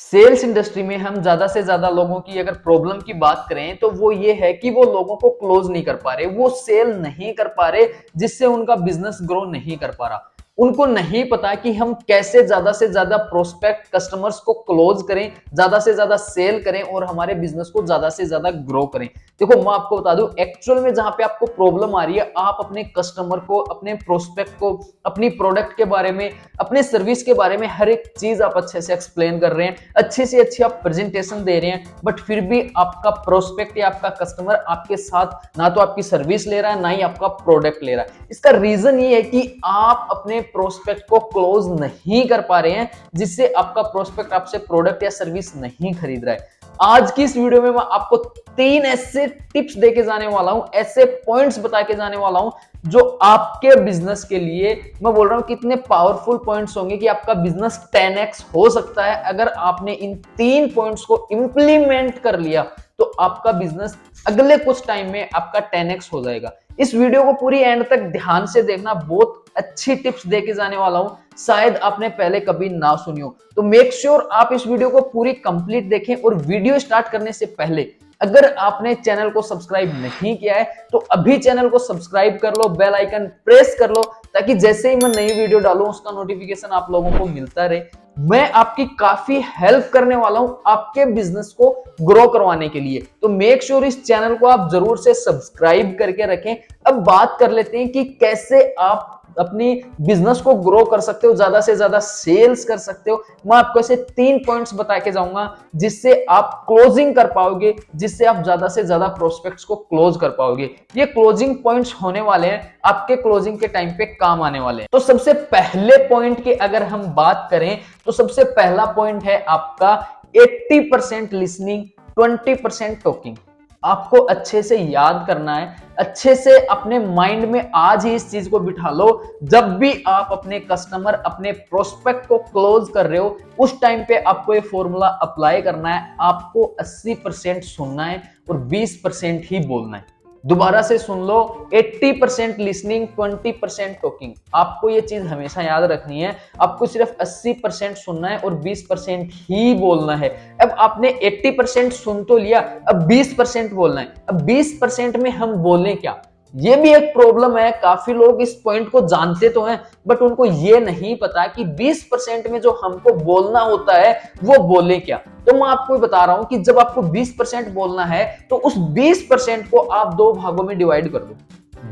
Sales industry में हम ज्यादा से ज्यादा लोगों की अगर प्रॉब्लम की बात करें तो वो ये है कि वो लोगों को क्लोज नहीं कर पा रहे, वो सेल नहीं कर पा रहे, जिससे उनका बिजनेस ग्रो नहीं कर पा रहा। उनको नहीं पता कि हम कैसे ज्यादा से ज्यादा प्रोस्पेक्ट कस्टमर्स को क्लोज करें, ज्यादा से ज्यादा सेल करें और हमारे बिजनेस को ज्यादा से ज्यादा ग्रो करें। देखो मैं आपको बता दूं, एक्चुअल में जहां पे आपको प्रॉब्लम आ रही है, आप अपने कस्टमर को, अपने प्रोस्पेक्ट को, अपनी प्रोडक्ट के बारे में, अपने सर्विस के बारे में हर एक चीज आप अच्छे से एक्सप्लेन कर रहे हैं, अच्छे से अच्छी आप प्रेजेंटेशन दे रहे हैं, बट फिर भी आपका प्रोस्पेक्ट या आपका कस्टमर आपके साथ ना तो आपकी सर्विस ले रहा है, ना ही आपका प्रोडक्ट ले रहा है। इसका रीजन ये है कि आप अपने प्रोस्पेक्ट को क्लोज नहीं कर पा रहे हैं, जिससे आपका प्रोस्पेक्ट आपसे प्रोडक्ट या सर्विस नहीं खरीद रहा है। आज की इस वीडियो में मैं आपको 3 ऐसे टिप्स देके जाने वाला हूं, ऐसे पॉइंट्स बता के जाने वाला हूं जो आपके बिजनेस के लिए, मैं बोल रहा हूं कितने पावरफुल पॉइंट्स होंगे कि आपका बिजनेस 10x हो सकता है अगर आपने इन 3 पॉइंट्स को इंप्लीमेंट कर लिया। तो आपका बिजनेस अगले कुछ टाइम में आपका 10x हो जाएगा। इस वीडियो को पूरी एंड तक ध्यान से देखना, बहुत अच्छी टिप्स देके जाने वाला हूं, शायद आपने पहले कभी ना सुनी हो। तो मेक श्योर आप इस वीडियो को पूरी कंप्लीट देखें। और वीडियो स्टार्ट करने से पहले अगर आपने चैनल को सब्सक्राइब नहीं किया है तो अभी चैनल को सब्सक्राइब कर लो, बेल आइकन प्रेस कर लो, ताकि जैसे ही मैं नई वीडियो डालूं उसका नोटिफिकेशन आप लोगों को मिलता रहे। मैं आपकी काफी हेल्प करने वाला हूं आपके बिजनेस को ग्रो करवाने के लिए। तो मेक श्योर इस चैनल को आप जरूर से सब्सक्राइब करके रखें। अब बात कर लेते हैं कि कैसे आप अपनी बिजनेस को ग्रो कर सकते हो, ज्यादा से ज्यादा सेल्स कर सकते हो। मैं आपको ऐसे 3 पॉइंट्स बता के जाऊंगा जिससे आप क्लोजिंग कर पाओगे, जिससे आप ज्यादा से ज्यादा प्रोस्पेक्ट्स को क्लोज कर पाओगे। ये क्लोजिंग पॉइंट्स होने वाले हैं, आपके क्लोजिंग के टाइम पे काम आने वाले हैं। तो सबसे पहले पॉइंट की अगर हम बात करें तो सबसे पहला पॉइंट है आपका 80% लिसनिंग, 20% टॉकिंग। आपको अच्छे से याद करना है, अच्छे से अपने माइंड में आज ही इस चीज को बिठा लो। जब भी आप अपने कस्टमर, अपने प्रोस्पेक्ट को क्लोज कर रहे हो, उस टाइम पे आपको ये फॉर्मूला अप्लाई करना है। आपको 80% सुनना है और 20% ही बोलना है। दोबारा से सुन लो, 80% लिसनिंग, 20% टॉकिंग। आपको ये चीज हमेशा याद रखनी है। आपको सिर्फ 80% सुनना है और 20% ही बोलना है। अब आपने 80% सुन तो लिया, अब 20% बोलना है। अब 20% में हम बोलें क्या, ये भी एक प्रॉब्लम है। काफी लोग इस पॉइंट को जानते तो हैं, बट उनको ये नहीं पता कि 20% में जो हमको बोलना होता है वो बोले क्या। तो मैं आपको बता रहा हूं कि जब आपको 20% बोलना है तो उस 20% को आप 2 भागों में डिवाइड कर दो।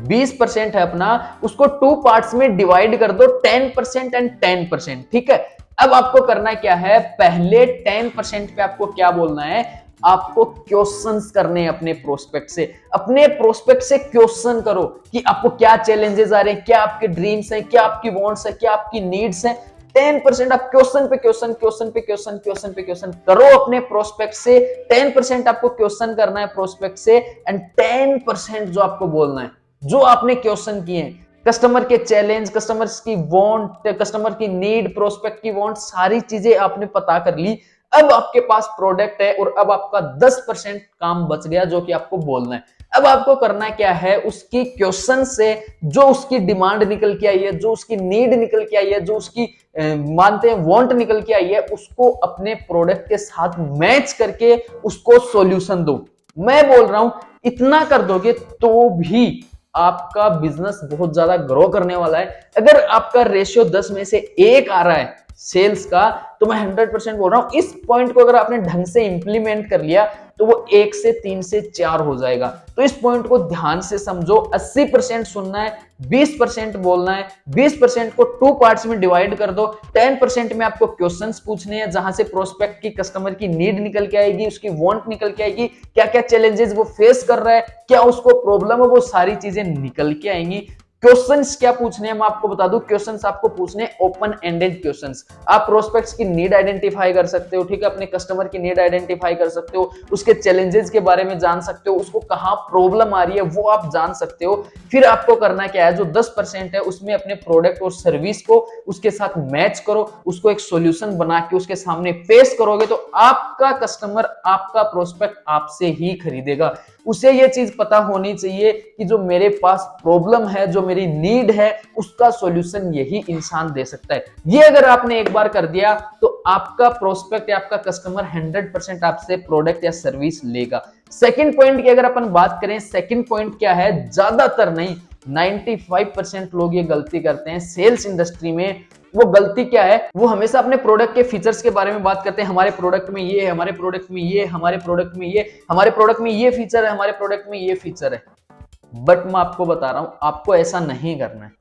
20% है अपना, उसको 2 पार्ट्स में डिवाइड कर दो, 10% एंड 10%। ठीक है, अब आपको करना क्या है, पहले 10% पे आपको क्या बोलना है, आपको क्वेश्चंस करने हैं अपने प्रोस्पेक्ट से। अपने प्रोस्पेक्ट से क्वेश्चन करो कि आपको क्या चैलेंजेस आ रहे हैं, क्या आपके ड्रीम्स हैं, क्या आपकी वांट्स है, क्या आपकी नीड्स हैं। 10% आप क्वेश्चन पे क्वेश्चन, क्वेश्चन पे क्वेश्चन, क्वेश्चन पे क्वेश्चन करो अपने प्रोस्पेक्ट से। 10% आपको क्वेश्चन करना है प्रोस्पेक्ट से, एंड 10% जो आपको बोलना है, जो आपने क्वेश्चन किए हैं, कस्टमर के चैलेंज, कस्टमर्स की वांट, कस्टमर की नीड, प्रोस्पेक्ट की वांट, सारी चीजें आपने पता कर ली। अब आपके पास प्रोडक्ट है और अब आपका 10% काम बच गया जो कि आपको बोलना है। अब आपको करना क्या है, उसकी क्वेश्चन से जो उसकी डिमांड निकल के आई है, जो उसकी नीड निकल के आई है, जो उसकी मानते हैं वांट निकल के आई है, उसको अपने प्रोडक्ट के साथ मैच करके उसको सॉल्यूशन दो। मैं बोल रहा हूं इतना कर दोगे तो भी आपका बिजनेस बहुत ज्यादा ग्रो करने वाला है। अगर आपका रेशियो 10 में से 1 आ रहा है सेल्स का, तो मैं 100% बोल रहा हूं इस पॉइंट को अगर आपने ढंग से इंप्लीमेंट कर लिया तो वो 1 से 3 से 4 हो जाएगा। तो इस पॉइंट को ध्यान से समझो। 80% सुनना है, 20% बोलना है। 20% को 2 पार्ट्स में डिवाइड कर दो। 10% में आपको क्वेश्चंस पूछने हैं, जहां से प्रोस्पेक्ट की, कस्टमर की नीड निकल के आएगी, उसकी वांट निकल के आएगी, क्या क्या चैलेंजेस वो फेस कर रहा है, क्या उसको प्रॉब्लम है, वो सारी चीजें निकल के आएंगी। क्वेश्चंस क्या पूछने हैं मैं आपको बता दूं। क्वेश्चंस आपको पूछने ओपन एंडेड क्वेश्चंस। आप प्रोस्पेक्ट्स की नीड आइडेंटिफाई कर सकते हो, ठीक है, अपने कस्टमर की नीड आइडेंटिफाई कर सकते हो, उसके चैलेंजेस के बारे में जान सकते हो, उसको कहां प्रॉब्लम आ रही है वो आप जान सकते हो। फिर आपको करना क्या है, जो 10% है उसमें अपने प्रोडक्ट और सर्विस को उसके साथ मैच करो, उसको एक सॉल्यूशन बना के उसके सामने पेश करोगे तो आपका कस्टमर, आपका प्रोस्पेक्ट आपसे ही खरीदेगा। उसे ये चीज पता होनी चाहिए कि जो मेरे पास प्रॉब्लम है, जो मेरी नीड है, उसका सॉल्यूशन यही इंसान दे सकता है। ये अगर आपने एक बार कर दिया तो आपका प्रोस्पेक्ट या आपका कस्टमर 100% आपसे प्रोडक्ट या सर्विस लेगा। सेकंड पॉइंट की अगर अपन बात करें, सेकंड पॉइंट क्या है, ज्यादातर नहीं 95% लोग ये गलती करते हैं सेल्स इंडस्ट्री में। वो गलती क्या है, वो हमेशा अपने प्रोडक्ट के फीचर्स के बारे में बात करते हैं। हमारे प्रोडक्ट में ये है, हमारे प्रोडक्ट में ये, हमारे प्रोडक्ट में ये, हमारे प्रोडक्ट में ये फीचर है, हमारे प्रोडक्ट में ये फीचर है। बट मैं आपको बता रहा हूं, आपको ऐसा नहीं करना है।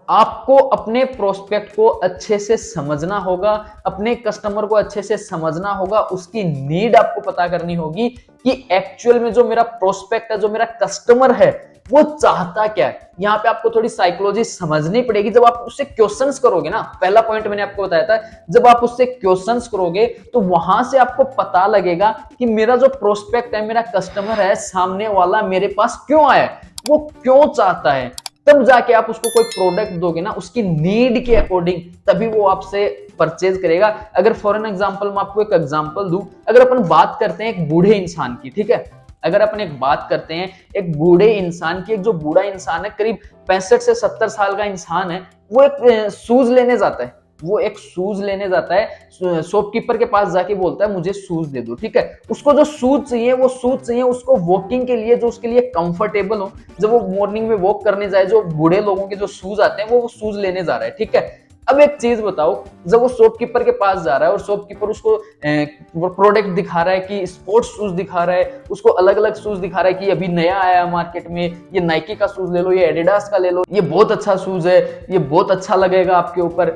आपको अपने प्रोस्पेक्ट को अच्छे से समझना होगा, अपने कस्टमर को अच्छे से समझना होगा, उसकी नीड आपको पता करनी होगी कि एक्चुअल में जो मेरा प्रोस्पेक्ट है, जो मेरा कस्टमर है, वो चाहता क्या है। यहाँ पे आपको थोड़ी साइकोलॉजी समझनी पड़ेगी। जब आप उससे क्वेश्चंस करोगे ना, पहला पॉइंट मैंने आपको बताया था, जब आप उससे क्वेश्चंस करोगे तो वहां से आपको पता लगेगा कि मेरा जो प्रोस्पेक्ट है, मेरा कस्टमर है, सामने वाला मेरे पास क्यों आया है, वो क्यों चाहता है। तब जाके आप उसको कोई प्रोडक्ट दोगे ना उसकी नीड के अकॉर्डिंग, तभी वो आपसे परचेज करेगा। अगर फॉर एन एग्जांपल मैं आपको एक एग्जांपल दूं, अगर अपन बात करते हैं एक बूढ़े इंसान की, ठीक है, अगर अपन एक बात करते हैं एक बूढ़े इंसान की, एक जो बूढ़ा इंसान है करीब 65 से 70 साल का इंसान है, वो एक शूज लेने जाता है, वो एक शूज लेने जाता है, शॉपकीपर के पास जाके बोलता है मुझे शूज दे दो, ठीक है। उसको जो शूज चाहिए, वो शूज चाहिए उसको वॉकिंग के लिए, जो उसके लिए कंफर्टेबल हो, जब वो मॉर्निंग में वॉक करने जाए, जो बूढ़े लोगों के जो शूज आते हैं वो शूज लेने जा रहा है, ठीक है। अब एक चीज बताओ, जब वो शॉपकीपर के पास जा रहा है और शॉपकीपर उसको प्रोडक्ट दिखा रहा है कि स्पोर्ट्स शूज दिखा रहा है, उसको अलग अलग शूज दिखा रहा है कि अभी नया आया है मार्केट में, ये नाइकी का शूज ले लो, ये एडिडास का ले लो, ये बहुत अच्छा शूज है, ये बहुत अच्छा लगेगा आपके ऊपर,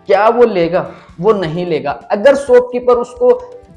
क्या वो लेगा? वो नहीं लेगा। अगर शॉपकीपर उसको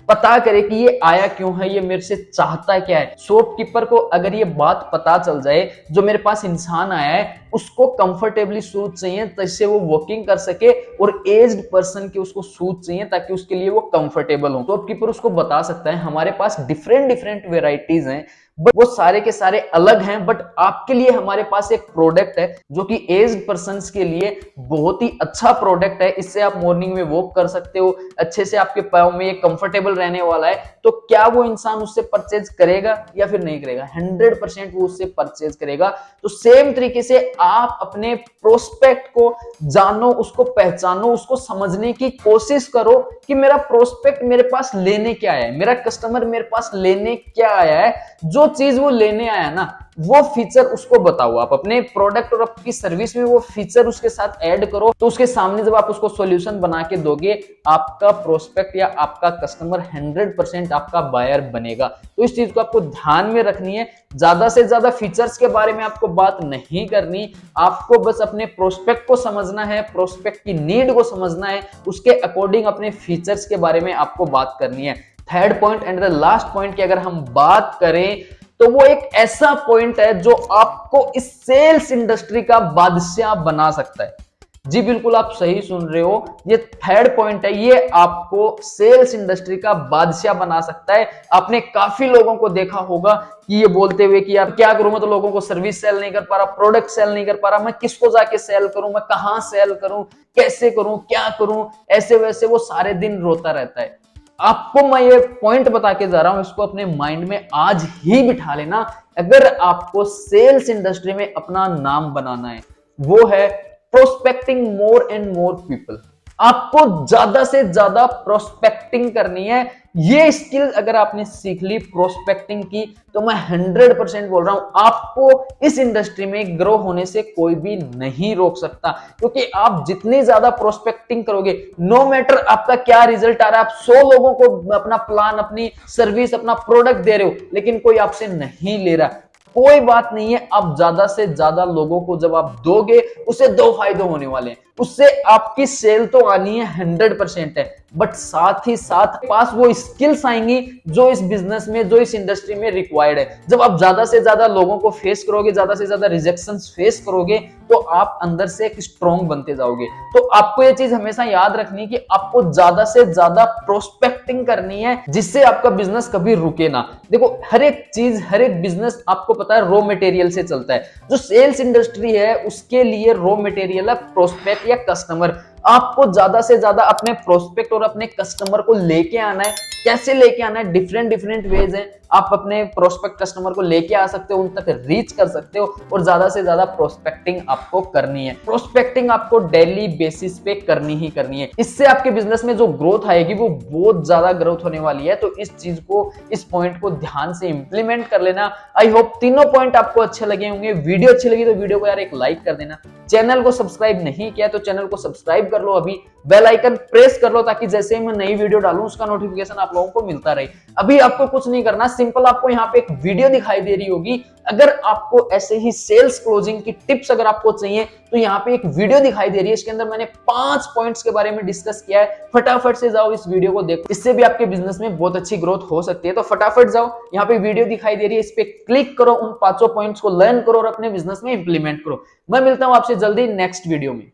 पता करे कि ये आया क्यों है, ये मेरे से चाहता क्या है, शॉपकीपर को अगर ये बात पता चल जाए, जो मेरे पास इंसान आया है उसको कंफर्टेबली शूज चाहिए जिससे वो वॉकिंग कर सके, और एज्ड पर्सन के उसको शूज चाहिए ताकि उसके लिए वो कंफर्टेबल हो, शॉपकीपर उसको बता सकता है हमारे पास डिफरेंट डिफरेंट वेराइटीज हैं, बट वो सारे के सारे अलग हैं, बट आपके लिए हमारे पास एक प्रोडक्ट है जो कि एज्ड पर्संस के लिए बहुत ही अच्छा प्रोडक्ट है। इससे आप मॉर्निंग में वॉक कर सकते हो, अच्छे से आपके पाँव में ये कंफर्टेबल रहने वाला है। तो क्या वो इंसान उससे परचेज करेगा या फिर नहीं करेगा? 100% वो उससे परचेज करेगा। तो सेम तरीके से आप अपने प्रोस्पेक्ट को जानो, उसको पहचानो, उसको समझने की कोशिश करो कि मेरा प्रोस्पेक्ट मेरे पास लेने क्या आया है, मेरा कस्टमर मेरे पास लेने क्या आया है। जो चीज वो लेने आया ना, वो फीचर उसको बताओ। आप अपने प्रोडक्ट और आपकी सर्विस में वो फीचर उसके साथ ऐड करो, तो उसके सामने जब आप उसको सॉल्यूशन बना के दोगे, आपका प्रोस्पेक्ट या आपका कस्टमर 100% आपका बायर बनेगा। तो इस चीज को आपको ध्यान में रखनी है। ज्यादा से ज्यादा फीचर्स के बारे में आपको बात नहीं करनी, आपको बस अपने प्रोस्पेक्ट को समझना है, प्रोस्पेक्ट की नीड को समझना है, उसके अकॉर्डिंग अपने फीचर्स के बारे में आपको बात करनी है। Third point and the last point की अगर हम बात करें तो वो एक ऐसा पॉइंट है जो आपको इस सेल्स इंडस्ट्री का बादशाह बना सकता है। जी बिल्कुल, आप सही सुन रहे हो, ये थर्ड पॉइंट है, ये आपको सेल्स इंडस्ट्री का बादशाह बना सकता है। आपने काफी लोगों को देखा होगा कि ये बोलते हुए कि यार क्या करूं, मैं तो लोगों को सर्विस सेल नहीं कर पा रहा, प्रोडक्ट सेल नहीं कर पा रहा, मैं किसको जाके सेल करूं, मैं कहां सेल करूं, कैसे करूं, क्या करूं, ऐसे वैसे वो सारे दिन रोता रहता है। आपको मैं ये पॉइंट बता के जा रहा हूं, इसको अपने माइंड में आज ही बिठा लेना। अगर आपको सेल्स इंडस्ट्री में अपना नाम बनाना है, वो है prospecting more and more people. आपको ज्यादा से ज्यादा प्रोस्पेक्टिंग करनी है। ये स्किल अगर आपने सीख ली प्रोस्पेक्टिंग की, तो मैं 100% बोल रहा हूं आपको इस इंडस्ट्री में ग्रो होने से कोई भी नहीं रोक सकता। क्योंकि आप जितनी ज्यादा प्रोस्पेक्टिंग करोगे, नो मैटर आपका क्या रिजल्ट आ रहा है, आप 100 लोगों को अपना प्लान, अपनी सर्विस, अपना प्रोडक्ट दे रहे हो, लेकिन कोई आपसे नहीं ले रहा, कोई बात नहीं है। आप ज्यादा से ज्यादा लोगों को जब आप दोगे, उससे दो फायदे होने वाले हैं। उससे आपकी सेल तो आनी है 100% है, बट साथ ही साथ पास वो स्किल्स आएंगी जो इस बिजनेस में, जो इस इंडस्ट्री में रिक्वायर्ड है। जब आप ज्यादा से ज्यादा लोगों को फेस करोगे, ज्यादा से ज्यादा रिजेक्शंस फेस करोगे, तो आप अंदर से एक स्ट्रॉन्ग बनते जाओगे। तो आपको ये चीज हमेशा याद रखनी है कि आपको ज्यादा से ज्यादा प्रोस्पेक्टिंग करनी है, जिससे आपका बिजनेस कभी रुके ना। देखो, हर एक चीज, हर एक बिजनेस आपको पता है रॉ मटेरियल से चलता है। जो सेल्स इंडस्ट्री है उसके लिए रॉ मटेरियल है प्रोस्पेक्ट या कस्टमर। आपको ज्यादा से ज्यादा अपने प्रोस्पेक्ट और अपने कस्टमर को लेके आना है। कैसे लेके आना है? डिफरेंट डिफरेंट वेज हैं। आप अपने प्रोस्पेक्ट कस्टमर को लेके आ सकते हो, उन तक रीच कर सकते हो और ज्यादा से ज्यादा प्रोस्पेक्टिंग आपको करनी है। प्रोस्पेक्टिंग आपको डेली बेसिस पे करनी ही करनी है। इससे आपके बिजनेस में जो ग्रोथ आएगी वो बहुत ज्यादा ग्रोथ होने वाली है। तो इस चीज को, इस पॉइंट को ध्यान से इंप्लीमेंट कर लेना। आई होप तीनों पॉइंट आपको अच्छे लगे होंगे। वीडियो अच्छी लगी तो वीडियो को यार एक लाइक कर देना। चैनल को सब्सक्राइब नहीं किया तो चैनल को सब्सक्राइब कर लो, अभी बेल आइकन प्रेस कर लो ताकि जैसे ही मैं नई वीडियो डालूं उसका नोटिफिकेशन आप लोगों को मिलता रहे। अभी आपको कुछ नहीं करना, सिंपल आपको यहाँ पे एक वीडियो दिखाई दे रही होगी। अगर आपको ऐसे ही सेल्स क्लोजिंग की टिप्स अगर आपको चाहिए तो यहाँ पे एक वीडियो दिखाई दे रही है, इसके अंदर मैंने 5 पॉइंट्स के बारे में डिस्कस किया है। फटाफट से जाओ इस वीडियो को देखो, इससे भी आपके बिजनेस में बहुत अच्छी ग्रोथ हो सकती है। तो फटाफट जाओ, यहाँ पे वीडियो दिखाई दे रही है, इस पे क्लिक करो, उन 5 पॉइंट्स को लर्न करो और अपने बिजनेस में इंप्लीमेंट करो। मैं मिलता हूं आपसे जल्दी नेक्स्ट वीडियो में।